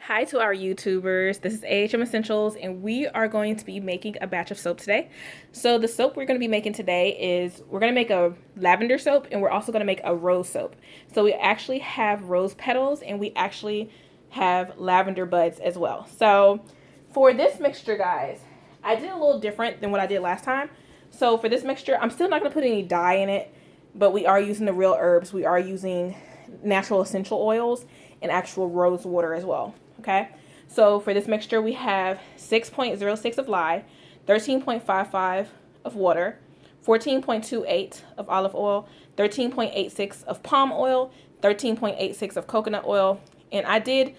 Hi to our YouTubers. This is AHMessentials, and we are going to be making a batch of soap today. So the soap we're going to be making today is we're going to make a lavender soap, and we're also going to make a rose soap. So we actually have rose petals, and we actually have lavender buds as well. So for this mixture, guys, I did a little different than what I did last time. So for this mixture, I'm still not going to put any dye in it, but we are using the real herbs. We are using natural essential oils and actual rose water as well. Okay, so for this mixture, we have 6.06 of lye, 13.55 of water, 14.28 of olive oil, 13.86 of palm oil, 13.86 of coconut oil, and I did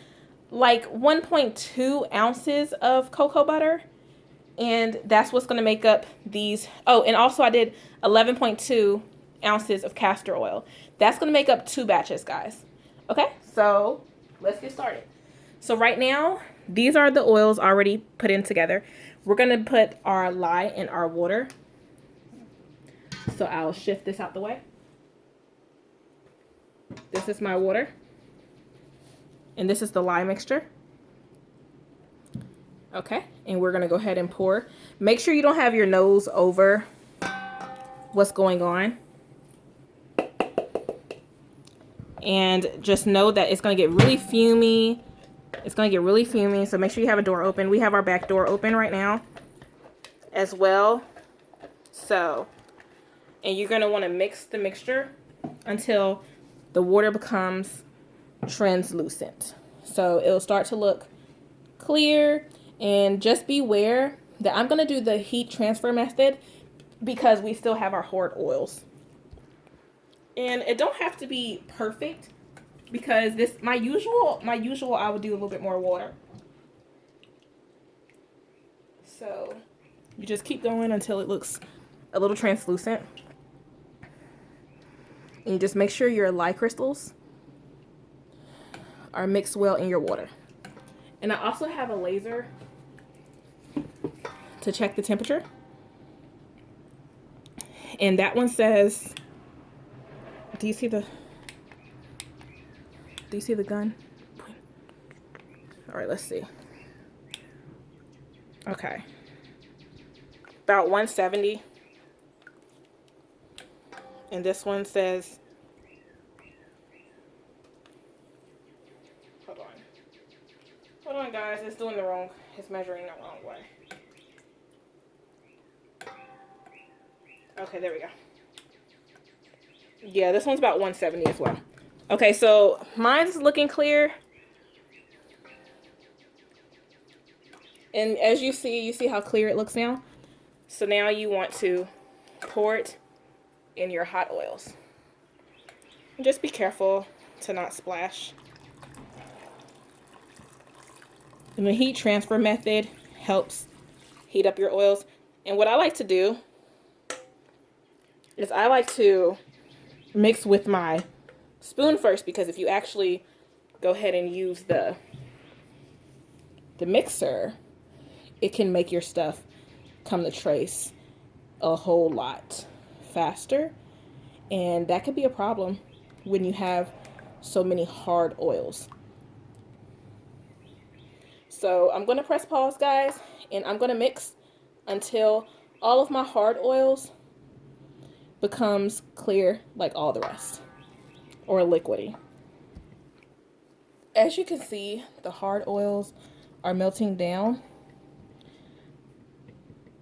like 1.2 ounces of cocoa butter, and that's what's going to make up these. Oh, and also I did 11.2 ounces of castor oil. That's going to make up 2 batches, guys. Okay, so let's get started. So right now, these are the oils already put in together. We're going to put our lye in our water. So I'll shift this out the way. This is my water. And this is the lye mixture. Okay, and we're going to go ahead and pour. Make sure you don't have your nose over what's going on. And just know that it's going to get really fumy. It's going to get really fumy, so make sure you have a door open. We have our back door open right now as well. So, and you're going to want to mix the mixture until the water becomes translucent. So it'll start to look clear, and just beware that I'm going to do the heat transfer method because we still have our hard oils. And it don't have to be perfect, because this my usual I would do a little bit more water. So you just keep going until it looks a little translucent. And you just make sure your lye crystals are mixed well in your water. And I also have a laser to check the temperature. And that one says, do you see the gun? All right, let's see. Okay. About 170. And this one says, hold on. Hold on, guys. It's measuring the wrong way. Okay, there we go. Yeah, this one's about 170 as well. Okay, so mine's looking clear. And as you see how clear it looks now? So now you want to pour it in your hot oils. And just be careful to not splash. And the heat transfer method helps heat up your oils. And what I like to do is I like to mix with my spoon first, because if you actually go ahead and use the mixer, it can make your stuff come to trace a whole lot faster, and that could be a problem when you have so many hard oils. So I'm going to press pause, guys, and I'm going to mix until all of my hard oils becomes clear like all the rest, or liquidy. As you can see, the hard oils are melting down.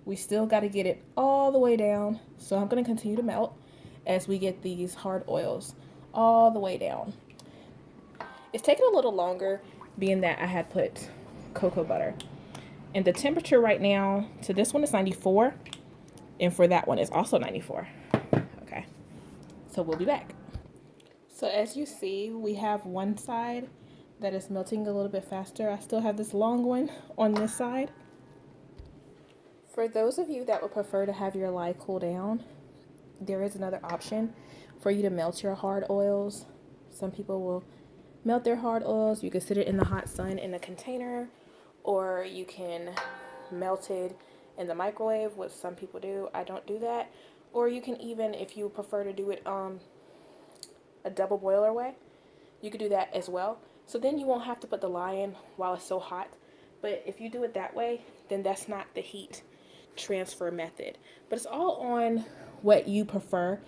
We still got to get it all the way down, so I'm going to continue to melt as we get these hard oils all the way down. It's taking a little longer being that I had put cocoa butter. And the temperature right now to this one is 94, and for that one is also 94. Okay, so we'll be back. So as you see, we have one side that is melting a little bit faster. I still have this long one on this side. For those of you that would prefer to have your lye cool down, there is another option for you to melt your hard oils. Some people will melt their hard oils. You can sit it in the hot sun in a container, or you can melt it in the microwave, which some people do. I don't do that. Or you can even, if you prefer to do it a double boiler way, you could do that as well. So then you won't have to put the lye in while it's so hot. But if you do it that way, then that's not the heat transfer method. But it's all on what you prefer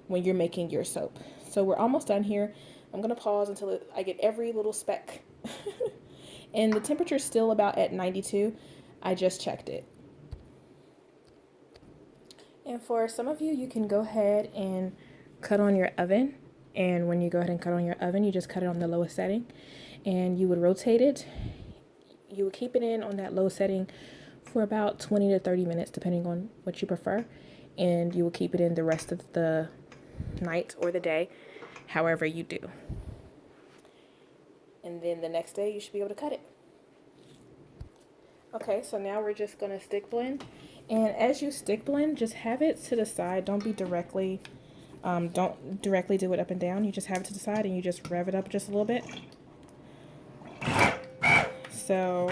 when you're making your soap. So we're almost done here. I'm going to pause until I get every little speck. And the temperature is still about at 92. I just checked it. And for some of you, you can go ahead and cut on your oven. And when you go ahead and cut on your oven, you just cut it on the lowest setting. And you would rotate it. You would keep it in on that low setting for about 20 to 30 minutes, depending on what you prefer. And you will keep it in the rest of the night or the day, however you do. And then the next day, you should be able to cut it. Okay, so now we're just going to stick blend. And as you stick blend, just have it to the side. Don't directly do it up and down. You just have it to the side and you just rev it up just a little bit. So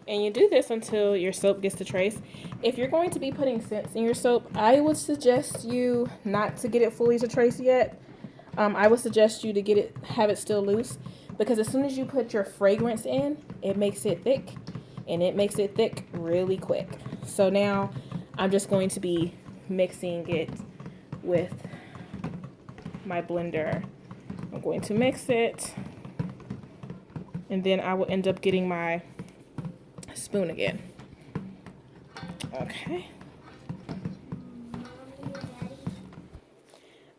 and you do this until your soap gets to trace. If you're going to be putting scents in your soap, I would suggest you not to get it fully to trace yet. I would suggest you to have it still loose, because as soon as you put your fragrance in, it makes it thick, and it makes it thick really quick. So now I'm just going to be mixing it with my blender. I'm going to mix it, and then I will end up getting my spoon again. Okay.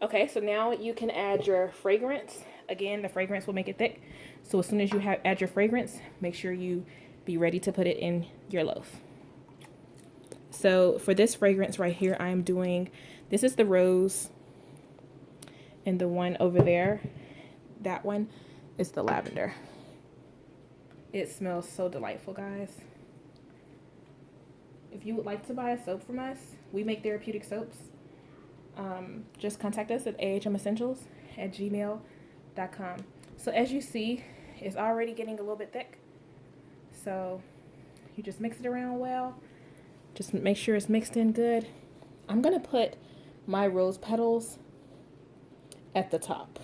Okay, so now you can add your fragrance. Again, the fragrance will make it thick. So as soon as you add your fragrance, make sure you be ready to put it in your loaf. So for this fragrance right here, I'm doing, this is the rose, and the one over there, that one is the lavender. It smells so delightful, guys. If you would like to buy a soap from us, we make therapeutic soaps. Just contact us at ahmessentials@gmail.com. So as you see, it's already getting a little bit thick. So you just mix it around well. Just make sure it's mixed in good. I'm going to put my rose petals at the top.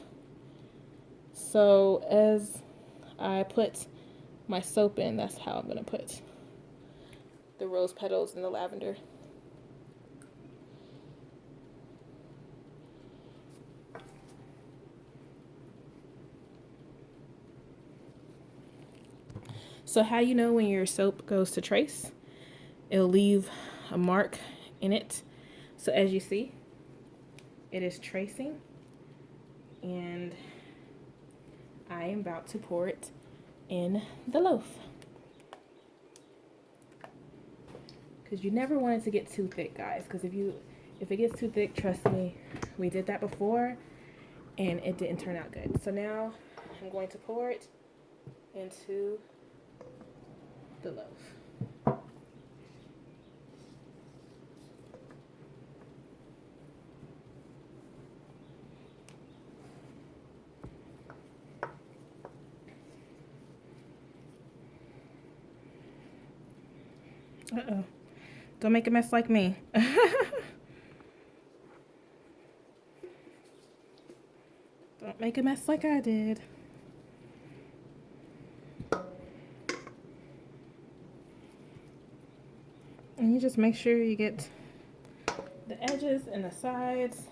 So as I put my soap in, that's how I'm going to put the rose petals and the lavender. So how you know when your soap goes to trace? It'll leave a mark in it. So as you see, it is tracing, and I am about to pour it in the loaf. Because you never want it to get too thick, guys. Because if it gets too thick, trust me, we did that before and it didn't turn out good. So now I'm going to pour it into the loaf. Uh-oh. Don't make a mess like me. Don't make a mess like I did. And you just make sure you get the edges and the sides.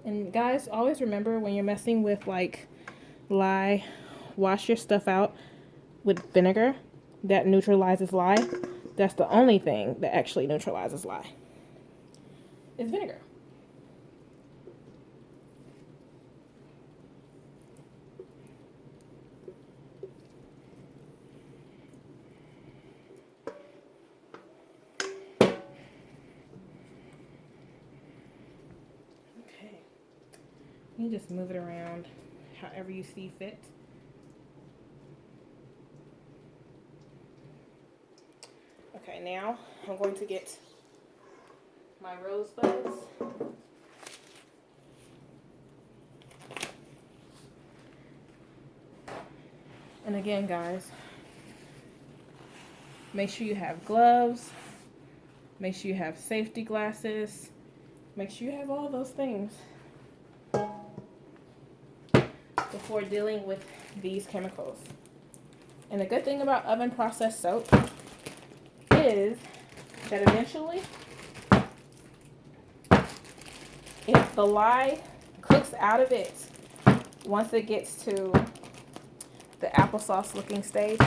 And guys, always remember when you're messing with like lye wash your stuff out with vinegar. That neutralizes lye. That's the only thing that actually neutralizes lye, is vinegar. Okay, you just move it around however you see fit. Okay, now I'm going to get my rosebuds. And again, guys, make sure you have gloves, make sure you have safety glasses, make sure you have all those things before dealing with these chemicals. And the good thing about oven processed soap is that eventually, if the lye cooks out of it, once it gets to the applesauce looking stage,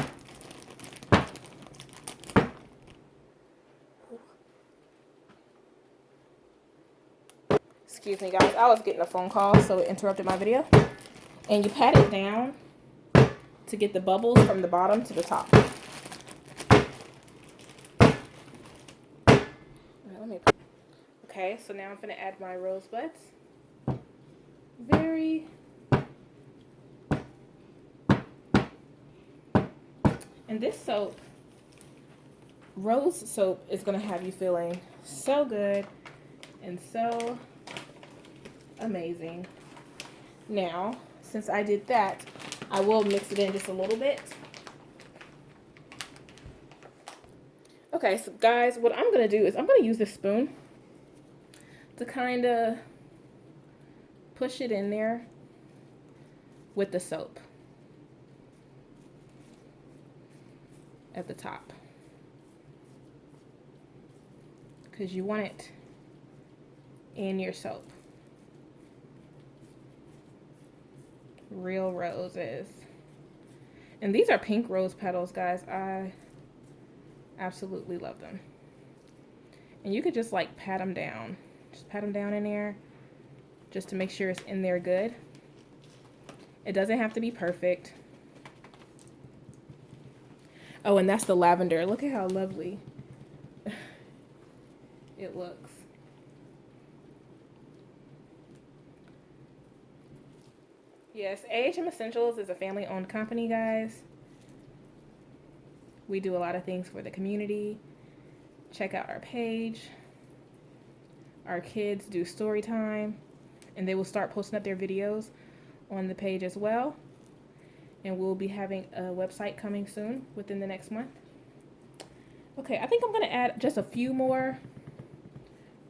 excuse me guys, I was getting a phone call, so it interrupted my video. And you pat it down to get the bubbles from the bottom to the top. Okay, so now I'm gonna add my rosebuds. And this soap, rose soap, is gonna have you feeling so good and so amazing. Now, since I did that, I will mix it in just a little bit. Okay, so guys, what I'm gonna do is I'm gonna use this spoon to kind of push it in there with the soap at the top, because you want it in your soap. Real roses. And these are pink rose petals, guys. I absolutely love them. And you could just like pat them down. Just pat them down in there just to make sure it's in there good. It doesn't have to be perfect. Oh, and that's the lavender. Look at how lovely it looks. Yes, AHMessentials is a family-owned company, guys. We do a lot of things for the community. Check out our page. Our kids do story time, and they will start posting up their videos on the page as well. And we'll be having a website coming soon within the next month. Okay, I think I'm going to add just a few more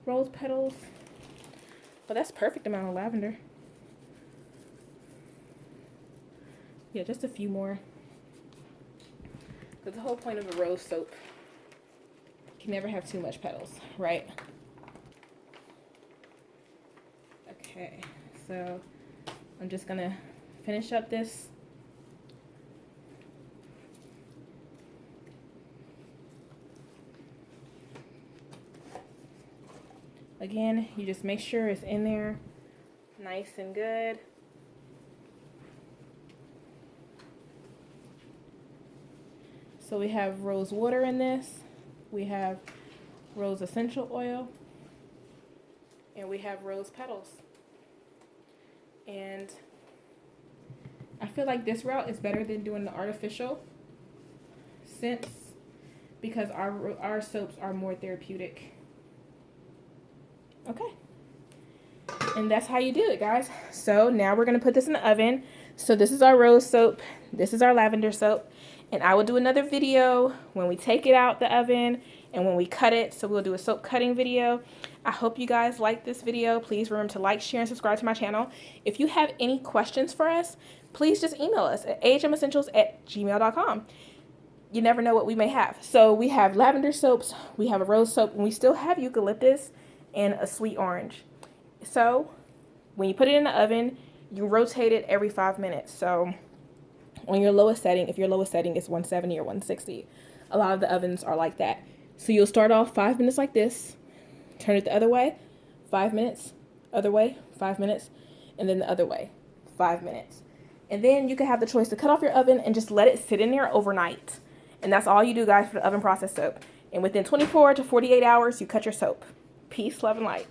rose petals. But that's perfect amount of lavender. Yeah, just a few more. Because the whole point of a rose soap, you can never have too much petals, right? Okay, so I'm just going to finish up this. Again, you just make sure it's in there nice and good. So we have rose water in this, we have rose essential oil, and we have rose petals. And I feel like this route is better than doing the artificial scents because our soaps are more therapeutic. Okay. And that's how you do it, guys. So now we're going to put this in the oven. So this is our rose soap. This is our lavender soap. And I will do another video when we take it out the oven and when we cut it. So we'll do a soap cutting video. I hope you guys like this video. Please remember to like, share, and subscribe to my channel. If you have any questions for us, please just email us at ahmessentials@gmail.com. You never know what we may have. So we have lavender soaps, we have a rose soap, and we still have eucalyptus and a sweet orange. So when you put it in the oven, you rotate it every 5 minutes. So on your lowest setting. If your lowest setting is 170 or 160, a lot of the ovens are like that. So you'll start off 5 minutes like this, turn it the other way, 5 minutes, other way, 5 minutes, and then the other way, 5 minutes. And then you can have the choice to cut off your oven and just let it sit in there overnight. And that's all you do, guys, for the oven process soap. And within 24 to 48 hours, you cut your soap. Peace, love, and light.